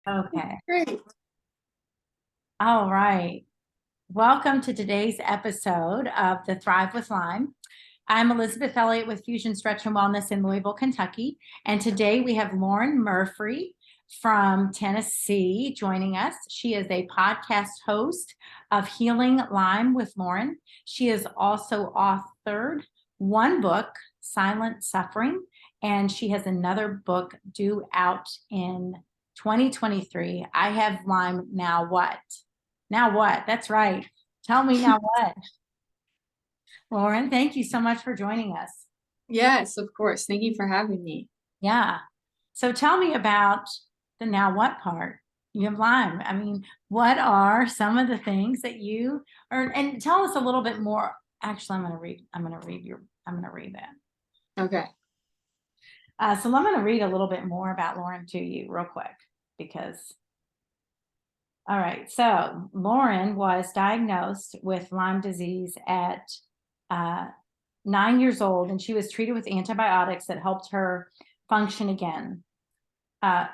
Okay. Great. All right. Welcome to today's episode of the Thrive with Lyme. I'm Elizabeth Elliott with Fusion Stretch and Wellness in Louisville, Kentucky. And today we have Lauren Murphree from Tennessee joining us. She is a podcast host of Healing Lyme with Lauren. She has also authored one book, Silent Suffering, and she has another book due out in 2023. I have Lyme, now what? Now what? That's right. Tell me now what? Lauren, thank you so much for joining us. Yes, of course. Thank you for having me. Yeah. So tell me about the now what part. You have Lyme. I mean, what are some of the things that you are, and tell us a little bit more. Actually, I'm going to read that. Okay. So I'm going to read a little bit more about Lauren to you real quick because, all right. So Lauren was diagnosed with Lyme disease at uh, 9 years old, and she was treated with antibiotics that helped her function again. Uh,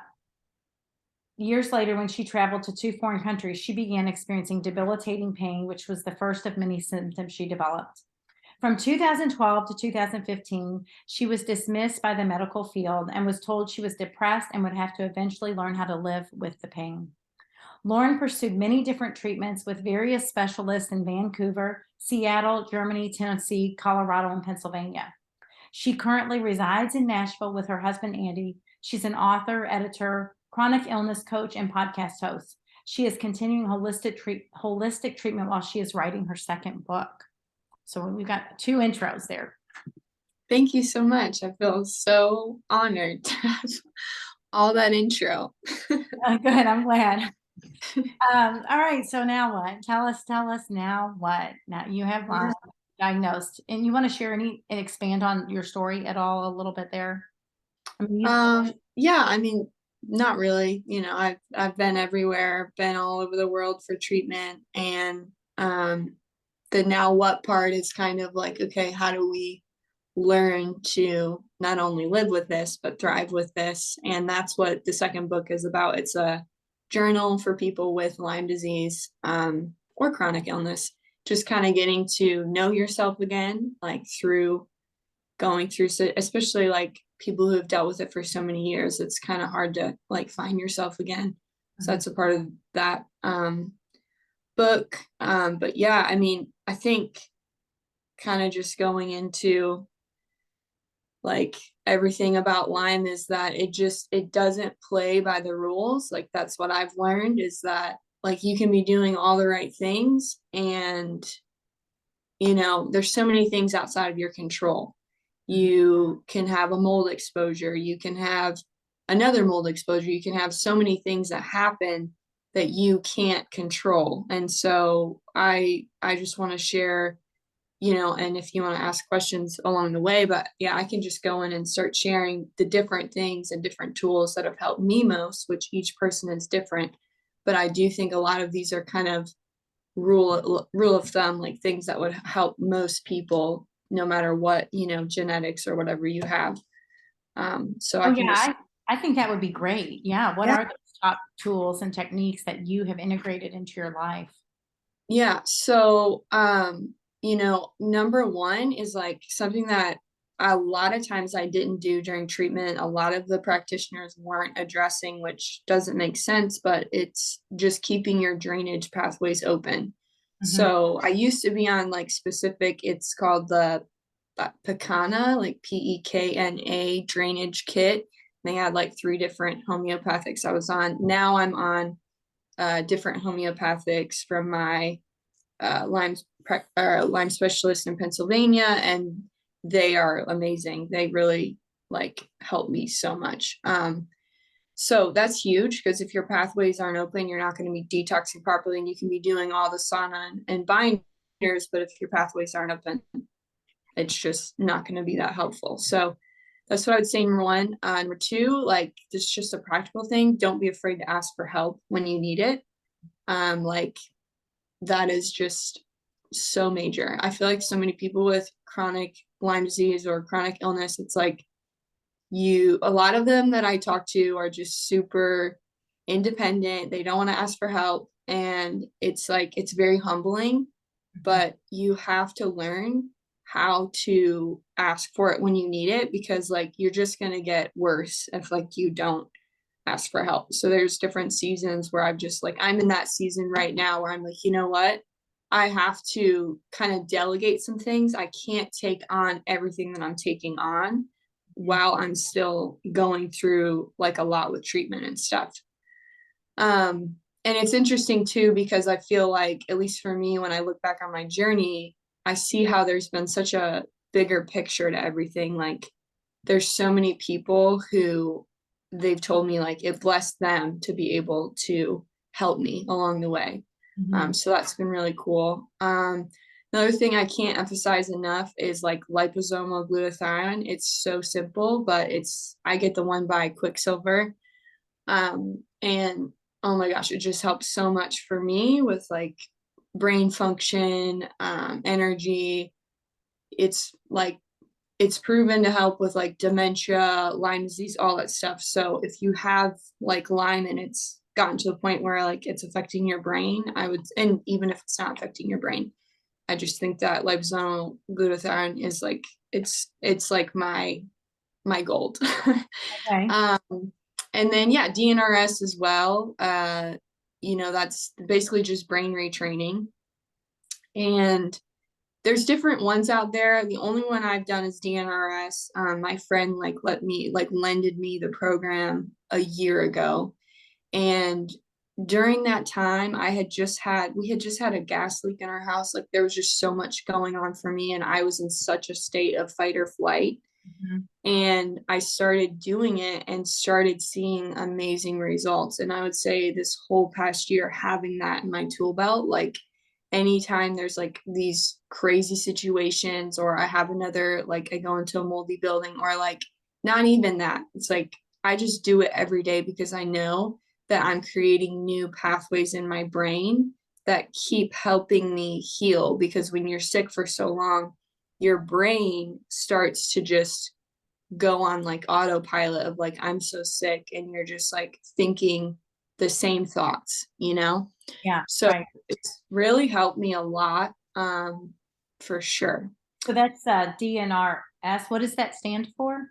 Years later, when she traveled to two foreign countries, she began experiencing debilitating pain, which was the first of many symptoms she developed. From 2012 to 2015, she was dismissed by the medical field and was told she was depressed and would have to eventually learn how to live with the pain. Lauren pursued many different treatments with various specialists in Vancouver, Seattle, Germany, Tennessee, Colorado, and Pennsylvania. She currently resides in Nashville with her husband, Andy. She's an author, editor, chronic illness coach, and podcast host. She is continuing holistic treatment while she is writing her second book. So we've got two intros there. Thank you so much. I feel so honored to have all that intro. Good. I'm glad. All right. So now what? Tell us now what? Now you have Lyme diagnosed, and you want to share and expand on your story at all a little bit there? I mean, Yeah, I mean, not really. I've been everywhere, been all over the world for treatment, and the now what part is kind of like, okay, how do we learn to not only live with this but thrive with this? And that's what the second book is about. It's a journal for people with Lyme disease or chronic illness, just kind of getting to know yourself again, like through going through, especially like people who have dealt with it for so many years. It's kind of hard to like find yourself again. So that's a part of that book. But yeah, I mean, I think kind of just going into like everything about Lyme is that it doesn't play by the rules. Like that's what I've learned, is that like you can be doing all the right things, and there's so many things outside of your control. You can have a mold exposure, you can have another mold exposure, you can have so many things that happen that you can't control. And so I just want to share, and if you want to ask questions along the way, but yeah, I can just go in and start sharing the different things and different tools that have helped me most, which each person is different. But I do think a lot of these are kind of rule of thumb, like things that would help most people, no matter what, genetics or whatever you have. So I can just, I think that would be great. Yeah. What yeah. are the top tools and techniques that you have integrated into your life? Yeah. So, number one is like something that a lot of times I didn't do during treatment. A lot of the practitioners weren't addressing, which doesn't make sense, but it's just keeping your drainage pathways open. So I used to be on like specific, it's called the Pekana, like Pekna drainage kit. They had like 3 different homeopathics I was on. Now I'm on different homeopathics from my Lyme specialist in Pennsylvania, and they are amazing. They really like help me so much. So that's huge, because if your pathways aren't open, you're not going to be detoxing properly, and you can be doing all the sauna and binders, but if your pathways aren't open, it's just not going to be that helpful. So that's what I would say, number one. Number two, like this is just a practical thing. Don't be afraid to ask for help when you need it. Like that is just so major. I feel like so many people with chronic Lyme disease or chronic illness, it's like a lot of them that I talk to are just super independent. They don't want to ask for help. And it's like, it's very humbling, but you have to learn how to ask for it when you need it, because like you're just going to get worse if like you don't ask for help. So there's different seasons where I'm just like, I'm in that season right now where I'm like, you know what? I have to kind of delegate some things. I can't take on everything that I'm taking on while I'm still going through like a lot with treatment and stuff. And it's interesting too, because I feel like, at least for me, when I look back on my journey, I see how there's been such a bigger picture to everything. Like there's so many people who they've told me like it blessed them to be able to help me along the way. So that's been really cool. Another thing I can't emphasize enough is like liposomal glutathione. It's so simple, but I get the one by Quicksilver. And oh my gosh, it just helps so much for me with like brain function, energy. It's like, it's proven to help with like dementia, Lyme disease, all that stuff. So if you have like Lyme and it's gotten to the point where like it's affecting your brain, and even if it's not affecting your brain, I just think that liposomal glutathione is like, it's like my gold. Okay. And then yeah, DNRS as well. That's basically just brain retraining. And there's different ones out there. The only one I've done is DNRS. My friend lended me the program a year ago. And during that time, we had just had a gas leak in our house. Like there was just so much going on for me. And I was in such a state of fight or flight. And I started doing it and started seeing amazing results. And I would say this whole past year, having that in my tool belt, like anytime there's like these crazy situations, or I have another, like I go into a moldy building, or like not even that, it's like I just do it every day because I know that I'm creating new pathways in my brain that keep helping me heal. Because when you're sick for so long, your brain starts to just go on like autopilot of like, I'm so sick, and you're just like thinking the same thoughts, Yeah, so right. it's really helped me a lot, for sure. So that's DNRS. What does that stand for?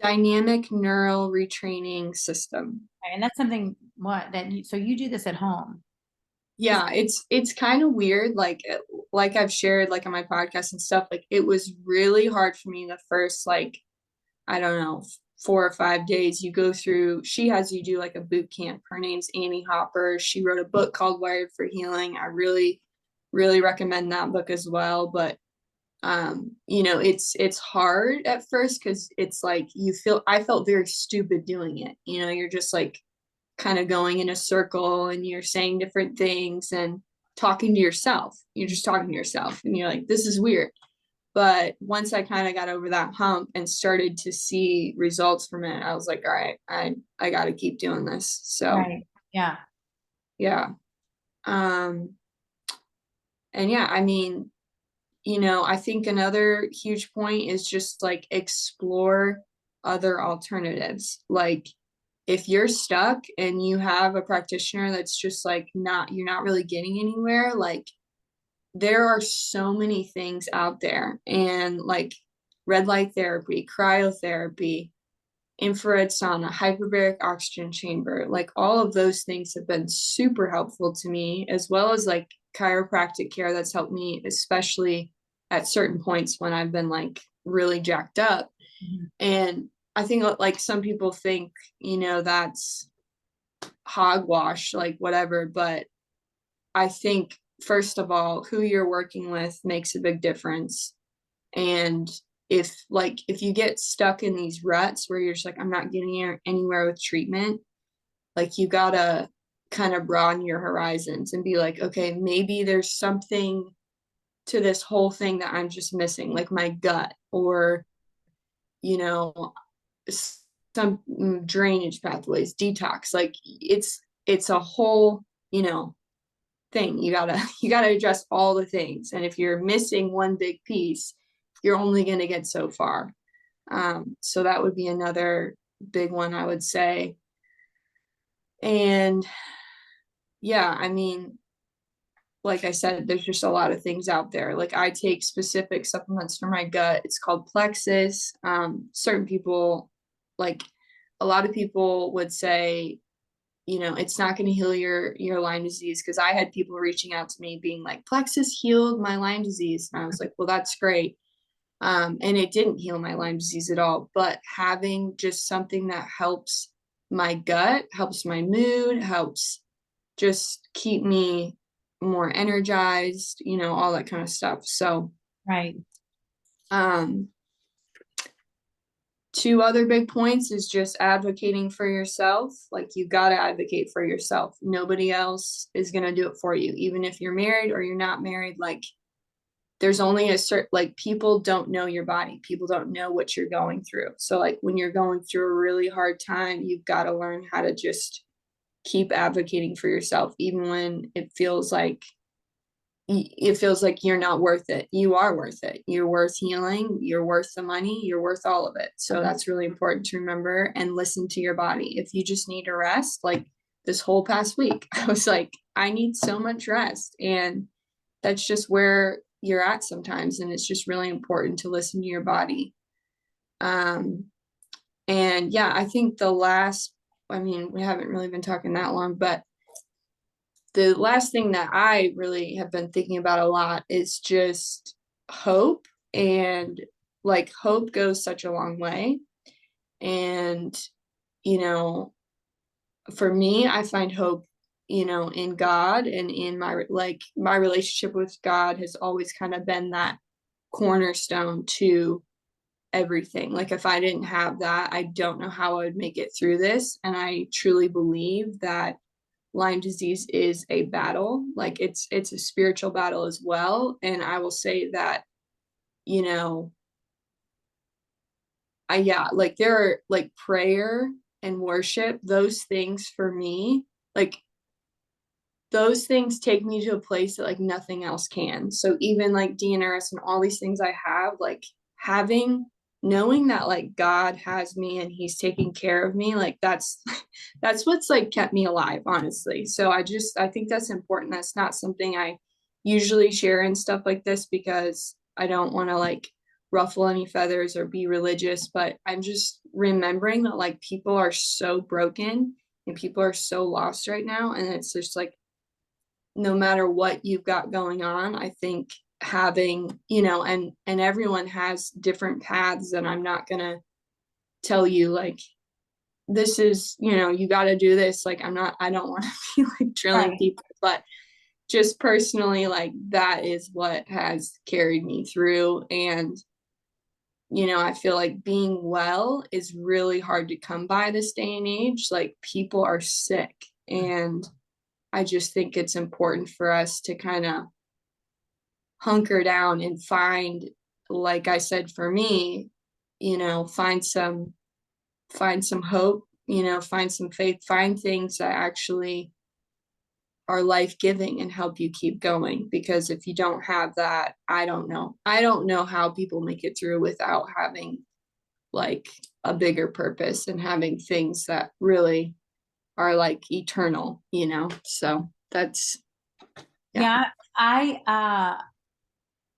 Dynamic neural retraining system. Okay, and that's something so you do this at home. Yeah, it's kind of weird, like I've shared like on my podcast and stuff. Like it was really hard for me the first, like, I don't know, 4 or 5 days. You go through, she has you do like a boot camp. Her name's Annie Hopper. She wrote a book called Wired for Healing. I really, really recommend that book as well. But it's hard at first, because it's like I felt very stupid doing it. You're just like kind of going in a circle, and you're saying different things and talking to yourself. You're just talking to yourself, and you're like, this is weird. But once I kind of got over that hump and started to see results from it, I was like, all right, I got to keep doing this. So Right. Yeah. yeah. Um, and yeah, I mean, I think another huge point is just like explore other alternatives. Like if you're stuck and you have a practitioner that's just like you're not really getting anywhere, like there are so many things out there. And like red light therapy, cryotherapy, infrared sauna, hyperbaric oxygen chamber, like all of those things have been super helpful to me, as well as like chiropractic care that's helped me, especially at certain points when I've been like really jacked up. And I think like some people think, that's hogwash, like whatever, but I think first of all, who you're working with makes a big difference. And if you get stuck in these ruts where you're just like, I'm not getting anywhere with treatment, like you gotta kind of broaden your horizons and be like, okay, maybe there's something to this whole thing that I'm just missing, like my gut, or you know some drainage pathways, detox. Like it's a whole thing. You gotta address all the things, and if you're missing one big piece, you're only going to get so far. So that would be another big one, I would say. And yeah, I mean, like I said, there's just a lot of things out there. Like I take specific supplements for my gut. It's called Plexus. Certain people, like a lot of people would say, you know, it's not going to heal your Lyme disease. Cause I had people reaching out to me being like, Plexus healed my Lyme disease. And I was like, well, that's great. And it didn't heal my Lyme disease at all, but having just something that helps my gut, helps my mood, helps just keep me more energized, you know, all that kind of stuff. So, Right. um, two other big points is just advocating for yourself. Like you got to advocate for yourself. Nobody else is going to do it for you. Even if you're married or you're not married, like there's only a certain, like people don't know your body. People don't know what you're going through. So like when you're going through a really hard time, you've got to learn how to just keep advocating for yourself, even when it feels like you're not worth it. You are worth it. You're worth healing. You're worth the money. You're worth all of it. So that's really important to remember and listen to your body. If you just need a rest, like this whole past week, I was like, I need so much rest. And that's just where you're at sometimes. And it's just really important to listen to your body. And yeah, I think I mean, we haven't really been talking that long, but the last thing that I really have been thinking about a lot is just hope. And like hope goes such a long way. And, you know, for me, I find hope, you know, in God and in my relationship with God has always kind of been that cornerstone to everything. Like if I didn't have that, I don't know how I would make it through this. And I truly believe that Lyme disease is a battle. Like it's a spiritual battle as well. And I will say that, you know, like there are like prayer and worship, those things for me, like those things take me to a place that like nothing else can. So even like DNRS and all these things I have, like knowing that like God has me and he's taking care of me, like that's that's what's like kept me alive, honestly. So I think that's important. That's not something I usually share and stuff like this because I don't want to like ruffle any feathers or be religious, but I'm just remembering that like people are so broken and people are so lost right now. And it's just like no matter what you've got going on, I think having, you know, and everyone has different paths, and I'm not gonna tell you like this is, you know, you got to do this. Like I don't want to be like drilling Right. people, but just personally, like that is what has carried me through. And you know, I feel like being well is really hard to come by this day and age. Like people are sick, and I just think it's important for us to kind of hunker down and find, like I said, for me, you know, find some hope, you know, find some faith, find things that actually are life-giving and help you keep going. Because if you don't have that, I don't know how people make it through without having like a bigger purpose and having things that really are like eternal, you know. So that's yeah. Yeah. I,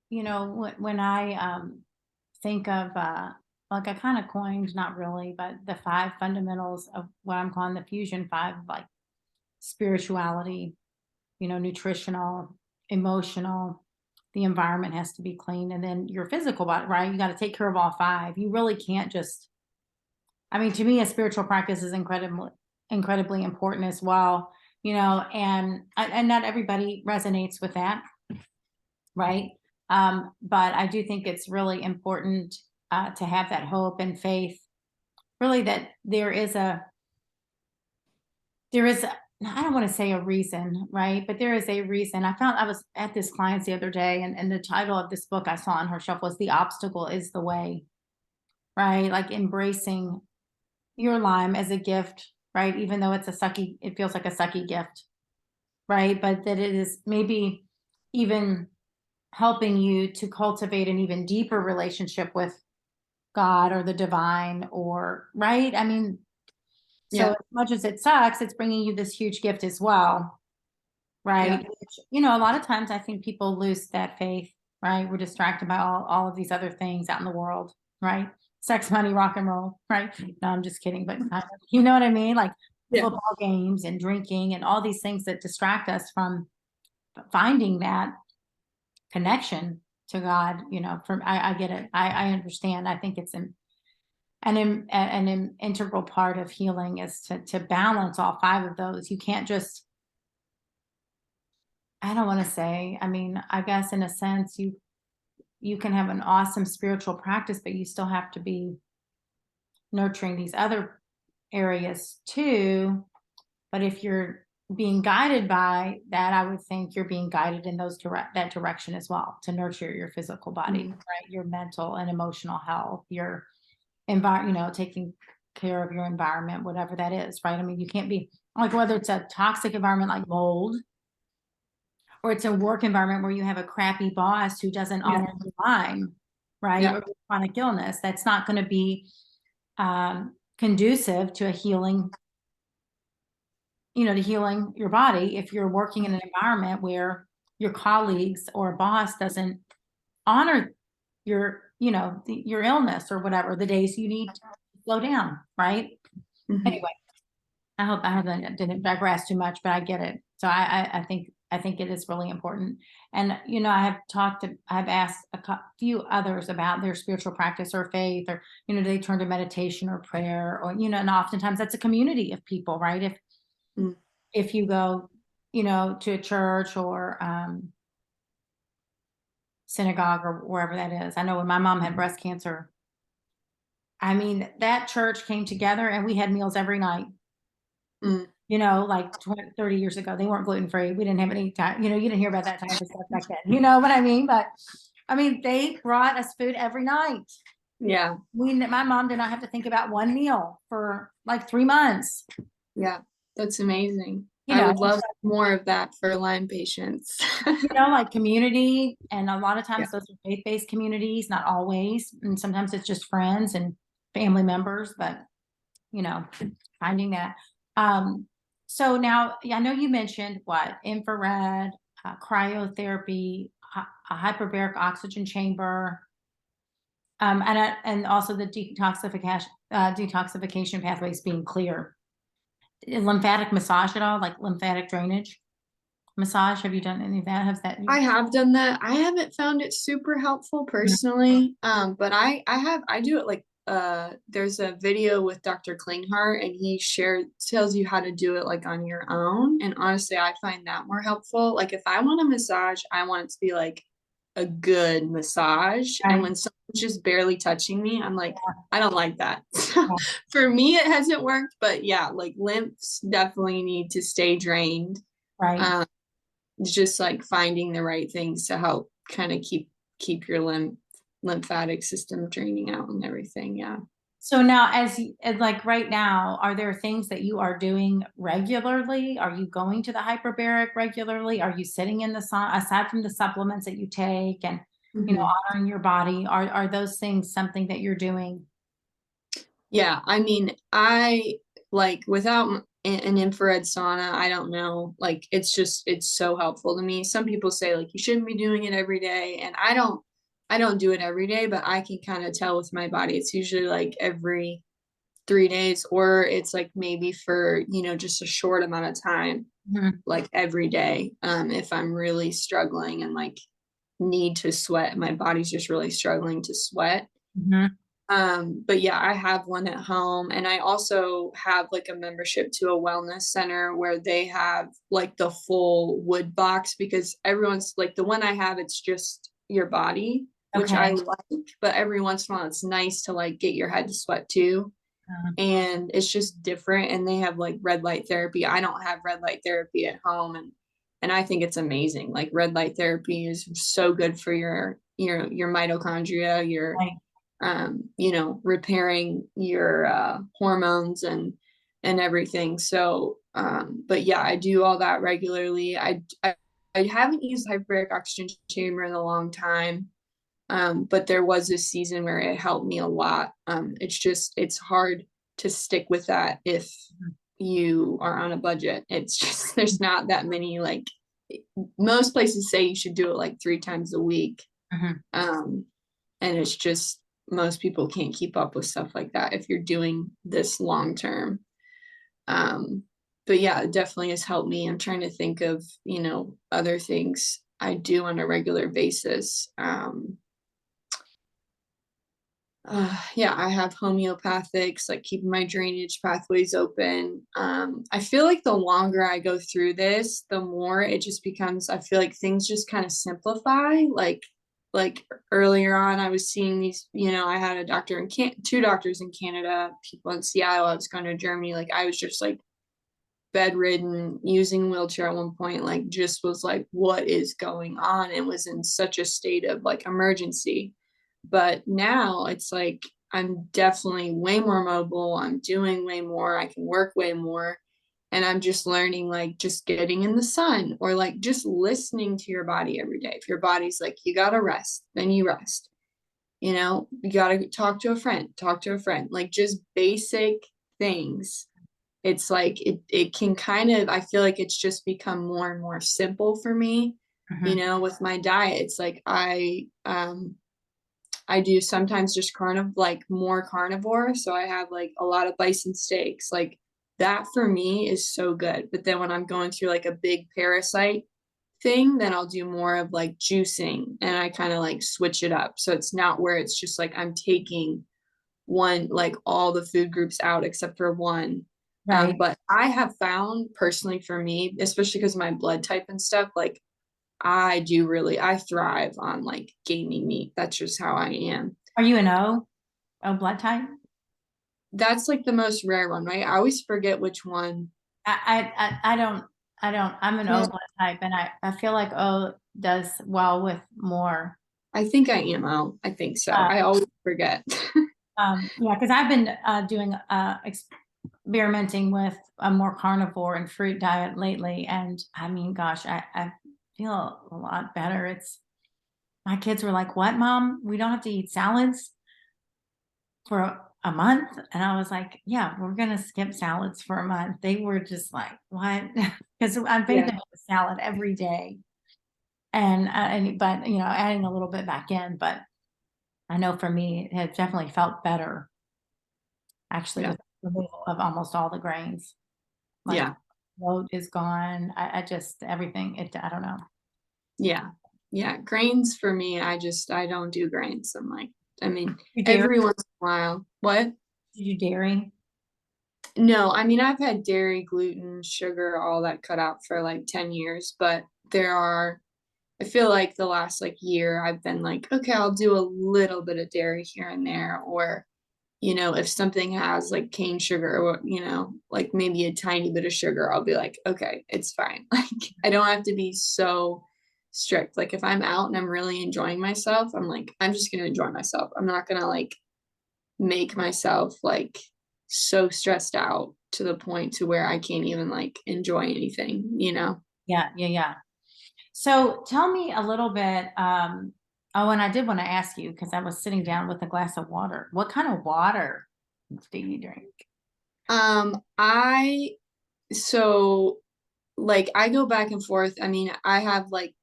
you know, when I think of like I kind of coined, not really, but the five fundamentals of what I'm calling the fusion five, like spirituality, you know, nutritional, emotional, the environment has to be clean, and then your physical body, right? You got to take care of all five. You really can't just, I mean, to me, a spiritual practice is incredibly important as well, you know, and not everybody resonates with that, right? But I do think it's really important to have that hope and faith, really, that I don't want to say a reason, right? But there is a reason. I was at this client's the other day, and the title of this book I saw on her shelf was The Obstacle is the Way, right? Like embracing your Lyme as a gift, right? Even though it feels like a sucky gift, right? But that it is maybe even helping you to cultivate an even deeper relationship with God or the divine, or right. I mean, So Yeah. as much as it sucks, it's bringing you this huge gift as well, right? Yeah. Which, you know, a lot of times I think people lose that faith, right? We're distracted by all of these other things out in the world, right? Sex, money, rock and roll, right? No, I'm just kidding, but kind of, you know what I mean? Like Yeah. football games and drinking and all these things that distract us from finding that connection to God, you know, I get it. I understand. I think it's an integral part of healing is to balance all five of those. You can't just, I don't want to say, I mean, I guess in a sense you can have an awesome spiritual practice, but you still have to be nurturing these other areas too. But if you're being guided by that, I would think you're being guided in that direction as well, to nurture your physical body, right? Your mental and emotional health, your environment, you know, taking care of your environment, whatever that is, right? I mean, you can't be like, whether it's a toxic environment like mold, or it's a work environment where you have a crappy boss who doesn't Yeah. honor the Lyme, right? Yeah. Or chronic illness, that's not going to be conducive to a healing, you know, to healing your body if you're working in an environment where your colleagues or boss doesn't honor your, you know, your illness or whatever, the days you need to slow down, right? Mhm. Anyway, I hope I didn't digress too much, but I get it. So I think it is really important. And, you know, I've asked few others about their spiritual practice or faith, or, you know, do they turn to meditation or prayer, or, you know, and oftentimes that's a community of people, right? Mm. If you go, you know, to a church or synagogue or wherever that is. I know when my mom had breast cancer, I mean, that church came together and we had meals every night. Mm. You know, like 20, 30 years ago, they weren't gluten free. We didn't have any time, you know, you didn't hear about that type of stuff back then. You know what I mean? But I mean, they brought us food every night. Yeah. My mom did not have to think about one meal for like 3 months. Yeah. That's amazing. You I know, would love more of that for Lyme patients. you know, like community, and a lot of Yeah. times those are faith-based communities, not always, and sometimes it's just friends and family members, but you know, finding that. So now I know you mentioned what infrared, cryotherapy, a hyperbaric oxygen chamber, and also the detoxification pathways being clear. Lymphatic massage at all, like lymphatic drainage massage? Have you done any of that? Has that? I have done that. I haven't found it super helpful personally. But I do it like there's a video with Dr. Klinghardt and he tells you how to do it like on your own. And honestly, I find that more helpful. Like if I want a massage, I want it to be like a good massage. And Right. when someone's just barely touching me, I'm like, Yeah. I don't like that. Yeah. For me, it hasn't worked, but yeah, like lymphs definitely need to stay drained. Right. Um, just like finding the right things to help kind of keep your lymphatic system draining out and everything. Yeah. So now, as like right now, are there things that you are doing regularly? Are you going to the hyperbaric regularly? Are you sitting in the sun, aside from the supplements that you take and, you know, Mhm. honoring your body? Are those things something that you're doing? Yeah, I mean, I like without an infrared sauna, I don't know. Like it's so helpful to me. Some people say like you shouldn't be doing it every day, and I don't do it every day, but I can kind of tell with my body. It's usually like every 3 days, or it's like maybe for, just a short amount of time, Mhm. like every day. If I'm really struggling and like need to sweat, my body's just really struggling to sweat. Mhm. But yeah, I have one at home, and I also have like a membership to a wellness center where they have like the full wood box, because everyone's like the one I have, it's just your body, which I Okay. like, but every once in a while it's nice to like get your head to sweat too. And it's just different. And they have like red light therapy. I don't have red light therapy at home, and I think it's amazing. Like red light therapy is so good for your mitochondria, Right. repairing your hormones and everything. So, but yeah, I do all that regularly. I haven't used hyperbaric oxygen chamber in a long time. But there was this season where it helped me a lot. It's hard to stick with that if you are on a budget. It's just, there's not that many, like, most places say you should do it like 3 times a week. Mhm. And it's just, most people can't keep up with stuff like that if you're doing this long term. But yeah, it definitely has helped me. I'm trying to think of, other things I do on a regular basis. Yeah, I have homeopathics, like keeping my drainage pathways open. I feel like the longer I go through this, the more it just becomes, I feel like things just kind of simplify. Like earlier on, I was seeing these, I had a doctor in two doctors in Canada, people in Seattle, I was going to Germany. Like I was just like bedridden, using a wheelchair at one point, like just was like, what is going on? And was in such a state of like emergency. But now it's like I'm definitely way more mobile. I'm doing way more. I can work way more. And I'm just learning, like just getting in the sun, or like just listening to your body every day. If your body's like, you got to rest, then you rest. You got to talk to a friend, like just basic things. It's like it can kind of, I feel like it's just become more and more simple for me, Mhm. with my diet. It's like I do sometimes just like more carnivore. So I have like a lot of bison steaks. Like that for me is so good. But then when I'm going through like a big parasite thing, then I'll do more of like juicing, and I kind of like switch it up. So it's not where it's just like I'm taking one, like all the food groups out except for one. Right. But I have found personally for me, especially because of my blood type and stuff, like I thrive on like gamey meat. That's just how I am. Are you an O blood type? That's like the most rare one, right? I always forget which one. I don't, I'm an O Yeah, blood type, and I feel like O does well with more. I think I am. Oh, I think so. Uh, I always forget. yeah, because I've been doing experimenting with a more carnivore and fruit diet lately, and I mean, gosh, I feel a lot better. It's my kids were like, "What, Mom? We don't have to eat salads for a month?" And I was like, "Yeah, we're gonna skip salads for a month." They were just like, "What?" Because I made Yeah, them a salad every day, and but adding a little bit back in. But I know for me, it has definitely felt better actually yeah, with the removal of almost all the grains. Like yeah, bloat is gone. I just everything. I don't know. yeah, yeah. Grains for me, I don't do grains. I mean, You dairy? every once in a while. What? Did you dairy? No, I mean, I've had dairy, gluten, sugar, all that cut out for like 10 years, but I feel like the last like year I've been like, okay, I'll do a little bit of dairy here and there. Or, if something has like cane sugar, or, like maybe a tiny bit of sugar, I'll be like, okay, it's fine. Like, I don't have to be so strict. Like, if I'm out and I'm really enjoying myself, I'm like, I'm just going to enjoy myself. I'm not going to like make myself like so stressed out to the point to where I can't even like enjoy anything. Yeah, yeah, yeah. So tell me a little bit. Oh, and I did want to ask you because I was sitting down with a glass of water. What kind of water do you drink? I so like I go back and forth. I mean, I have like,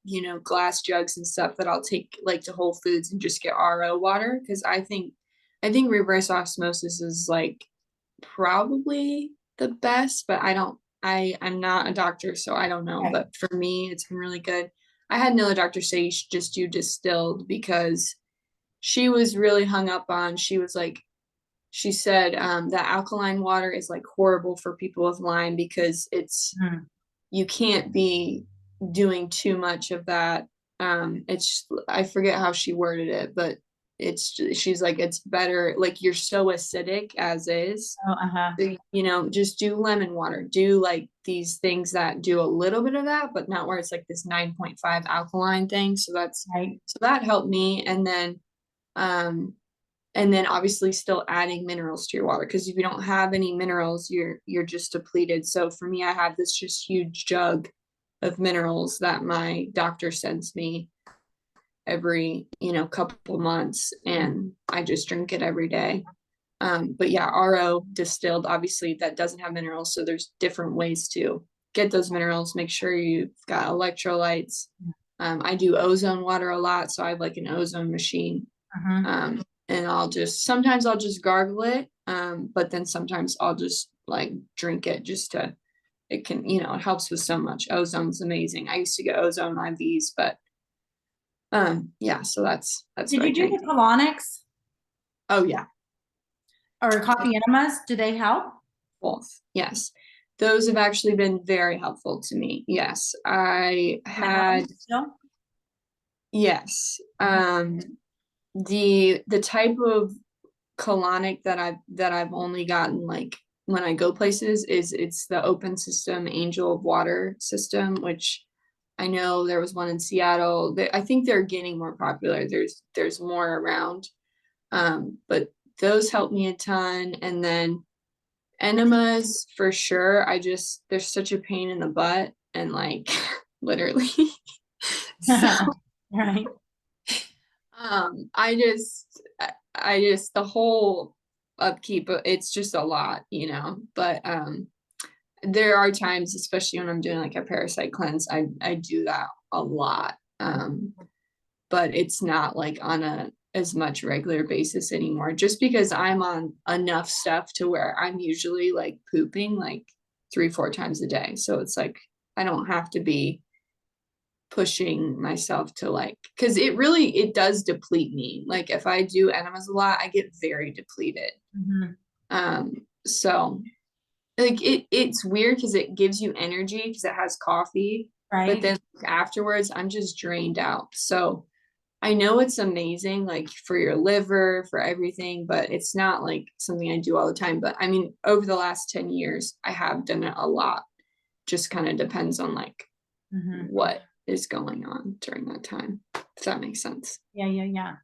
glass jugs and stuff that I'll take like to Whole Foods and just get RO water, because I think reverse osmosis is like probably the best, but I'm not a doctor, so I don't know. Right. But for me, it's been really good. I had another doctor say you should just do distilled, because she was really hung up on, she was like, she said that alkaline water is like horrible for people with Lyme, because Mm. you can't be doing too much of that. I forget how she worded it, but she's like, it's better, like you're so acidic as is. Oh, uh-huh. So, just do lemon water, do like these things that do a little bit of that, but not where it's like this 9.5 alkaline thing. Right. So that helped me. Um, and then obviously still adding minerals to your water, because if you don't have any minerals, you're just depleted. So for me, I have this just huge jug of minerals that my doctor sends me every couple months, and I just drink it every day. But yeah, RO distilled, obviously that doesn't have minerals. So there's different ways to get those minerals. Make sure you've got electrolytes. I do ozone water a lot. So I have like an ozone machine. And sometimes I'll just gargle it. But then sometimes I'll just like drink it just to, it can, it helps with so much. Ozone's amazing. I used to get ozone IVs, but yeah, so that's Did what I you do drink. the colonics Oh yeah, or coffee enemas? Do they help? both. Yes. Those have actually been very helpful to me. Yes. I In the house had, still? yes. The type of colonic that I've only gotten like when I go places is it's the open system Angel of Water system, which I know there was one in Seattle. I think they're getting more popular. There's more around. But those help me a ton. And then enemas for sure. They're such a pain in the butt and like literally. So Right. I just the whole upkeep, it's just a lot, but there are times, especially when I'm doing like a parasite cleanse, I do that a lot. But it's not like on a as much regular basis anymore, just because I'm on enough stuff to where I'm usually like pooping like 3-4 times a day. So it's like I don't have to be pushing myself to like, because it does deplete me. Like if I do enemas a lot, I get very depleted. So like it's weird because it gives you energy because it has coffee, but Right. then afterwards I'm just drained out. So I know it's amazing, like for your liver, for everything, but it's not like something I do all the time. But I mean, over the last 10 years, I have done it a lot. Just kind of depends on like what is going on during that time, if that makes sense. Yeah.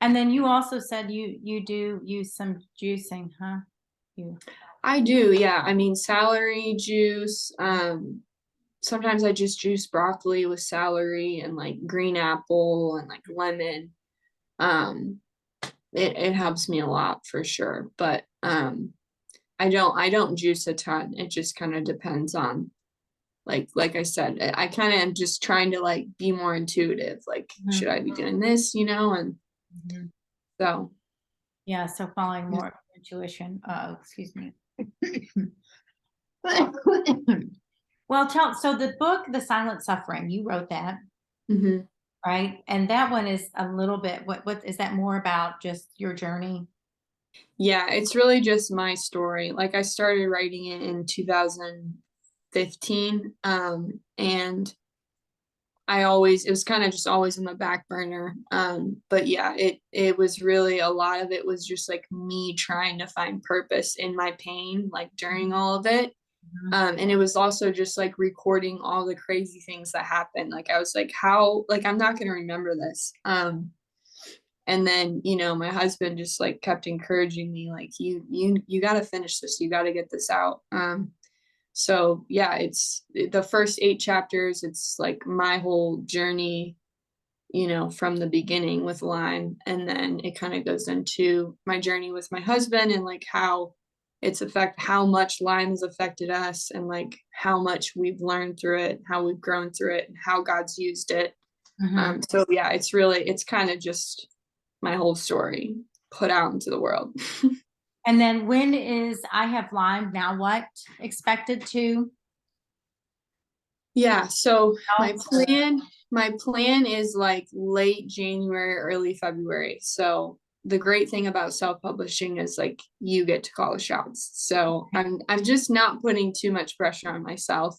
And then you also said you do use some juicing, huh? I do, yeah. I mean, celery juice. Sometimes I just juice broccoli with celery and like green apple and like lemon. Um, it helps me a lot for sure. But I don't juice a ton. It just kind of depends on like I said, I kind of am just trying to like be more intuitive. Like, should I be doing this, and so Yeah, so following more intuition. Excuse me. Well, so the book, The Silent Suffering, you wrote that, mhm. right? And that one is a little bit, what is that more about just your journey? Yeah, it's really just my story. Like I started writing it in 2015, and it was kind of just always in the back burner. But yeah, it was really a lot of it was just like me trying to find purpose in my pain, like during all of it. And it was also just like recording all the crazy things that happened. Like I was like, how, like I'm not gonna remember this. And then, my husband just like kept encouraging me, like you gotta finish this, you gotta get this out. So yeah, it's the first 8 chapters, it's like my whole journey, from the beginning with Lyme. And then it kind of goes into my journey with my husband and like how much Lyme has affected us and like how much we've learned through it, how we've grown through it, and how God's used it. So yeah, it's kind of just my whole story put out into the world. And then when is I Have Lyme, Now What expected to? Yeah, so my Oh. plan is like late January, early February. So the great thing about self-publishing is like you get to call the shots. So I'm just not putting too much pressure on myself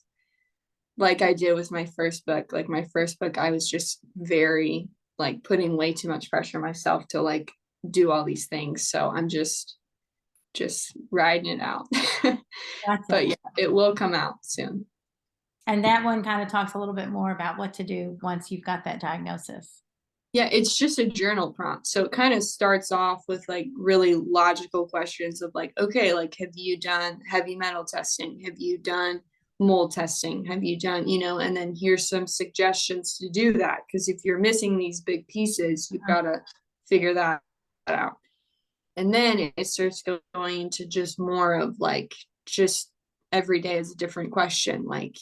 like I did with my first book. Like my first book, I was just very like putting way too much pressure on myself to like do all these things. So I'm just riding it out. Gotcha. But yeah, it will come out soon. And that one kind of talks a little bit more about what to do once you've got that diagnosis. Yeah, it's just a journal prompt. So it kind of starts off with like really logical questions of like, okay, like have you done heavy metal testing? Have you done mold testing? Have you done, and then here's some suggestions to do that. Because if you're missing these big pieces, you've got to figure that out. And then it starts going into just more of like, just every day is a different question. Like,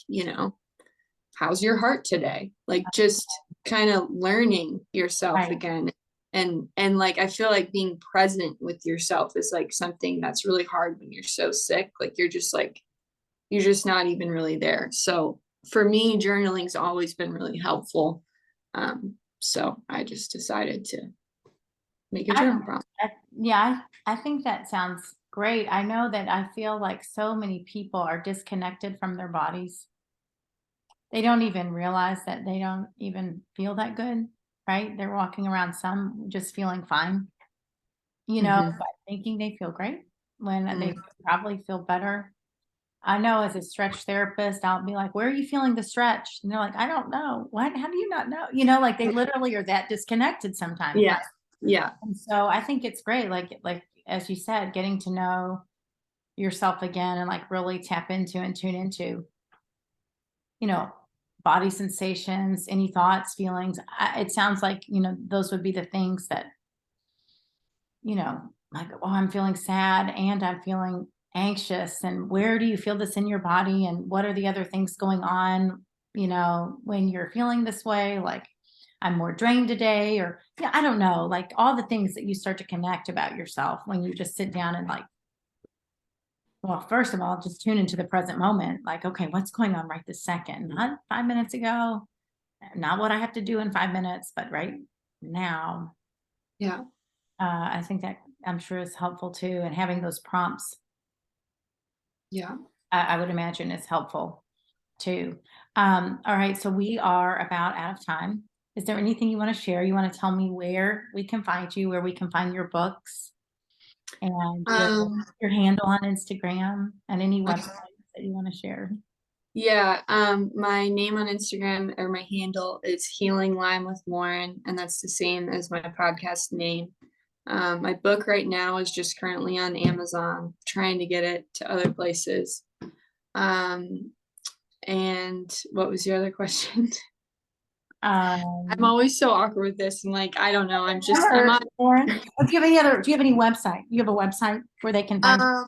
how's your heart today? Like just kind of learning yourself Right. again. And like, I feel like being present with yourself is like something that's really hard when you're so sick. Like you're just not even really there. So for me, journaling's always been really helpful. So I just decided to make a I, journal prompt. yeah, I think that sounds great. I know that I feel like so many people are disconnected from their bodies. They don't even realize that they don't even feel that good, right? They're walking around some just feeling fine, Mhm. but thinking they feel great when they Mm. probably feel better. I know as a stretch therapist, I'll be like, "Where are you feeling the stretch?" And they're like, "I don't know." "What? How do you not know?" Like they literally are that disconnected sometimes, Yeah. right? Yeah. And so I think it's great, like as you said, getting to know yourself again and like really tap into and tune into, you know, body sensations, any thoughts, feelings. It sounds like, those would be the things that, like, oh, I'm feeling sad and I'm feeling anxious. And where do you feel this in your body? And what are the other things going on, when you're feeling this way? Like, I'm more drained today, or, yeah, I don't know, like all the things that you start to connect about yourself when you just sit down and like, well, first of all, just tune into the present moment. Like, okay, what's going on right this second? Not 5 minutes ago, not what I have to do in 5 minutes, but right now. Yeah. I think that I'm sure is helpful too. And having those prompts, Yeah. I would imagine is helpful too. All right. So we are about out of time. Is there anything you want to share? You want to tell me where we can find you, where we can find your books and Um, your handle on Instagram and any okay. websites that you want to share? Yeah, my name on Instagram or my handle is Healing Lyme with Lauren, and that's the same as my podcast name. My book right now is just currently on Amazon, trying to get it to other places. Um, and what was your other question? I'm Um, always so awkward with this, and like I don't know. I'm Remember, on. Lauren, do you have any website? You have a website where they can find Um,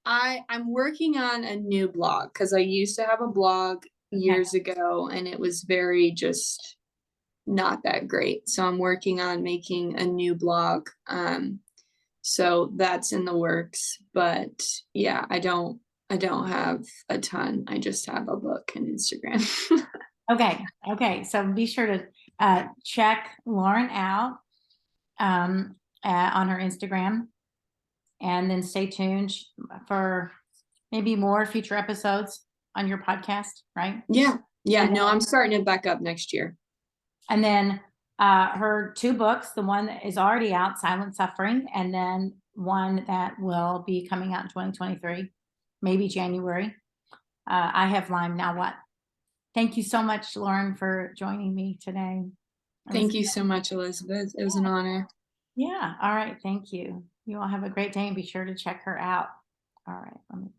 I'm working on a new blog because I used to have a blog you? Okay. years ago, and it was very just not that great. So I'm working on making a new blog. So that's in the works. But yeah, I don't have a ton. I just have a book and Instagram. Okay. Okay. So be sure to check Lauren out on her Instagram, and then stay tuned for maybe more future episodes on your podcast, right? Yeah. Yeah. And No, I'm starting it back up next year. then her two books, the one that is already out, Silent Suffering, and then one that will be coming out in 2023, maybe January. I Have Lyme, Now What? Thank you so much, Lauren, for joining me today. It was, Thank you so much, Elizabeth. It was an honor. yeah. All right. Thank you. You all have a great day and be sure to check her out. All right. Let me